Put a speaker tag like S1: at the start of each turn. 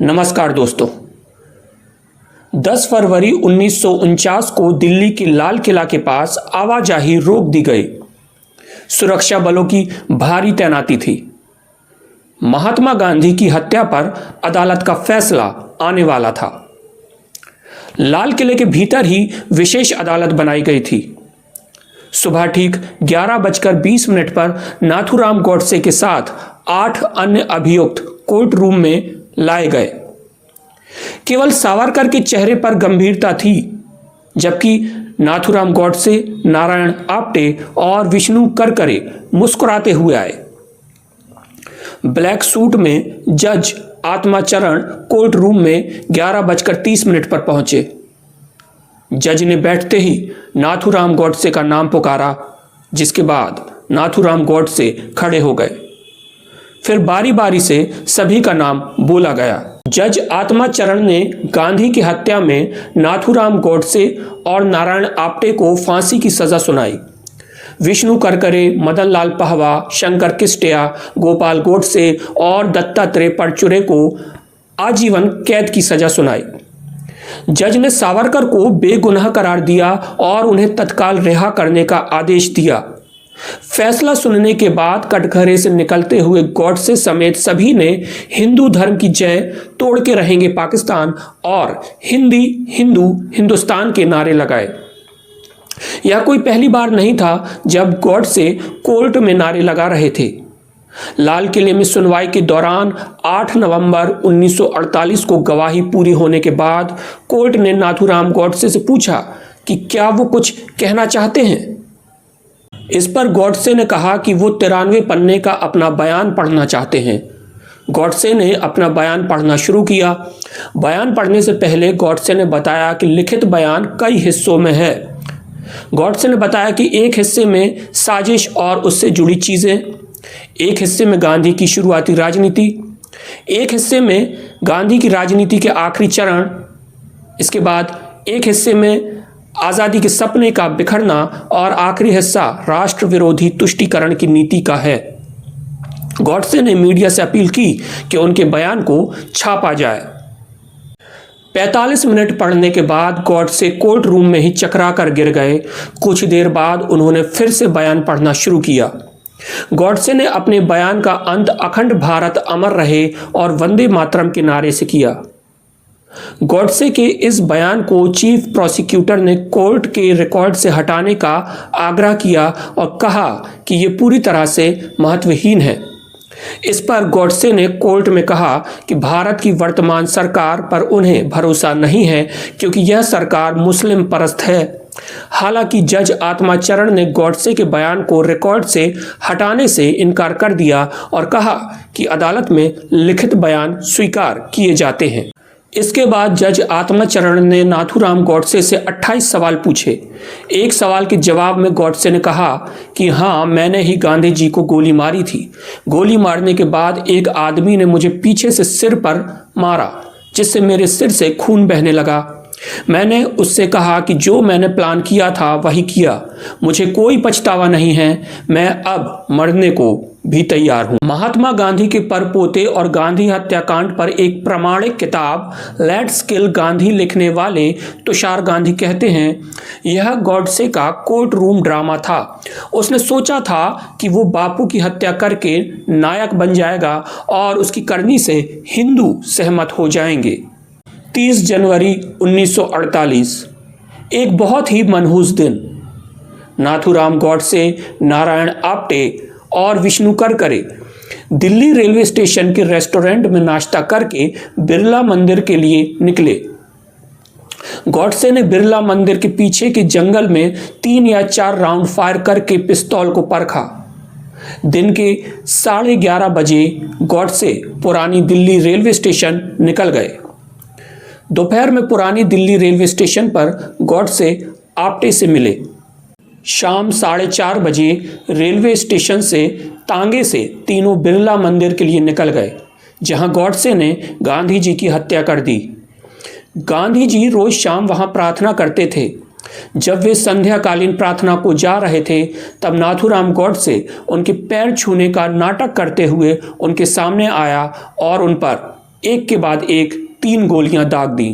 S1: नमस्कार दोस्तों। 10 फरवरी 1949 को दिल्ली के लाल किला के पास आवाजाही रोक दी गई। सुरक्षा बलों की भारी तैनाती थी। महात्मा गांधी की हत्या पर अदालत का फैसला आने वाला था। लाल किले के भीतर ही विशेष अदालत बनाई गई थी। सुबह ठीक 11:20 पर नाथूराम गॉडसे के साथ 8 अन्य अभियुक्त कोर्ट रूम में लाए गए। केवल सावरकर के चेहरे पर गंभीरता थी, जबकि नाथूराम गॉडसे, नारायण आप्टे और विष्णु करकरे मुस्कुराते हुए आए। ब्लैक सूट में जज आत्माचरण कोर्ट रूम में 11:30 पर पहुंचे। जज ने बैठते ही नाथूराम गॉडसे का नाम पुकारा, जिसके बाद नाथूराम गॉडसे खड़े हो गए। फिर बारी बारी से सभी का नाम बोला गया। जज आत्माचरण ने गांधी की हत्या में नाथूराम गॉडसे और नारायण आप्टे को फांसी की सजा सुनाई। विष्णु करकरे, मदन लाल पहवा, शंकर किस्टिया, गोपाल गोडसे और दत्तात्रेय परचुरे को आजीवन कैद की सजा सुनाई। जज ने सावरकर को बेगुनाह करार दिया और उन्हें तत्काल रिहा करने का आदेश दिया। फैसला सुनने के बाद कटघरे से निकलते हुए गॉडसे समेत सभी ने हिंदू धर्म की जय, तोड़ के रहेंगे पाकिस्तान और हिंदी हिंदू हिंदुस्तान के नारे लगाए। यह कोई पहली बार नहीं था जब गॉडसे कोर्ट में नारे लगा रहे थे। लाल किले में सुनवाई के दौरान 8 नवंबर 1948 को गवाही पूरी होने के बाद कोर्ट ने नाथूराम गॉडसे से पूछा कि क्या वो कुछ कहना चाहते हैं। इस पर गॉडसे ने कहा कि वो 93 पन्ने का अपना बयान पढ़ना चाहते हैं। गॉडसे ने अपना बयान पढ़ना शुरू किया। बयान पढ़ने से पहले गॉडसे ने बताया कि लिखित बयान कई हिस्सों में है। गॉडसे ने बताया कि एक हिस्से में साजिश और उससे जुड़ी चीज़ें, एक हिस्से में गांधी की शुरुआती राजनीति, एक हिस्से में गांधी की राजनीति के आखिरी चरण, इसके बाद एक हिस्से में आज़ादी के सपने का बिखरना और आखिरी हिस्सा राष्ट्र विरोधी तुष्टीकरण की नीति का है। गॉडसे ने मीडिया से अपील की कि उनके बयान को छापा जाए। 45 मिनट पढ़ने के बाद गॉडसे कोर्ट रूम में ही चकरा कर गिर गए। कुछ देर बाद उन्होंने फिर से बयान पढ़ना शुरू किया। गॉडसे ने अपने बयान का अंत अखंड भारत अमर रहे और वंदे मातरम के नारे से किया। गॉडसे के इस बयान को चीफ प्रोसिक्यूटर ने कोर्ट के रिकॉर्ड से हटाने का आग्रह किया और कहा कि यह पूरी तरह से महत्वहीन है। इस पर गॉडसे ने कोर्ट में कहा कि भारत की वर्तमान सरकार पर उन्हें भरोसा नहीं है, क्योंकि यह सरकार मुस्लिम परस्त है। हालांकि जज आत्माचरण ने गॉडसे के बयान को रिकॉर्ड से हटाने से इनकार कर दिया और कहा कि अदालत में लिखित बयान स्वीकार किए जाते हैं। इसके बाद जज आत्माचरण ने नाथूराम गॉडसे से 28 सवाल पूछे। एक सवाल के जवाब में गॉडसे ने कहा कि हाँ, मैंने ही गांधी जी को गोली मारी थी। गोली मारने के बाद एक आदमी ने मुझे पीछे से सिर पर मारा, जिससे मेरे सिर से खून बहने लगा। मैंने उससे कहा कि जो मैंने प्लान किया था वही किया। मुझे कोई पछतावा नहीं है। मैं अब मरने को भी तैयार हूं। महात्मा गांधी के परपोते और गांधी हत्याकांड पर एक प्रामाणिक किताब लेट्स किल गांधी लिखने वाले तुषार गांधी कहते हैं, यह गॉडसे का कोर्ट रूम ड्रामा था। उसने सोचा था कि वो बापू की हत्या करके नायक बन जाएगा और उसकी करनी से हिंदू सहमत हो जाएंगे। 30 जनवरी 1948 एक बहुत ही मनहूस दिन। नाथूराम गॉडसे, नारायण आप्टे और विष्णु करकरे दिल्ली रेलवे स्टेशन के रेस्टोरेंट में नाश्ता करके बिरला मंदिर के लिए निकले। गॉडसे ने बिरला मंदिर के पीछे के जंगल में 3 या 4 राउंड फायर करके पिस्तौल को परखा। दिन के 11:30 बजे गॉडसे पुरानी दिल्ली रेलवे स्टेशन निकल गए। दोपहर में पुरानी दिल्ली रेलवे स्टेशन पर गॉडसे आप्टे से मिले। शाम 4:30 बजे रेलवे स्टेशन से तांगे से तीनों बिरला मंदिर के लिए निकल गए, जहां गॉडसे ने गांधी जी की हत्या कर दी। गांधी जी रोज शाम वहां प्रार्थना करते थे। जब वे संध्याकालीन प्रार्थना को जा रहे थे, तब नाथूराम गॉडसे उनके पैर छूने का नाटक करते हुए उनके सामने आया और उन पर एक के बाद एक 3 गोलियां दाग दी।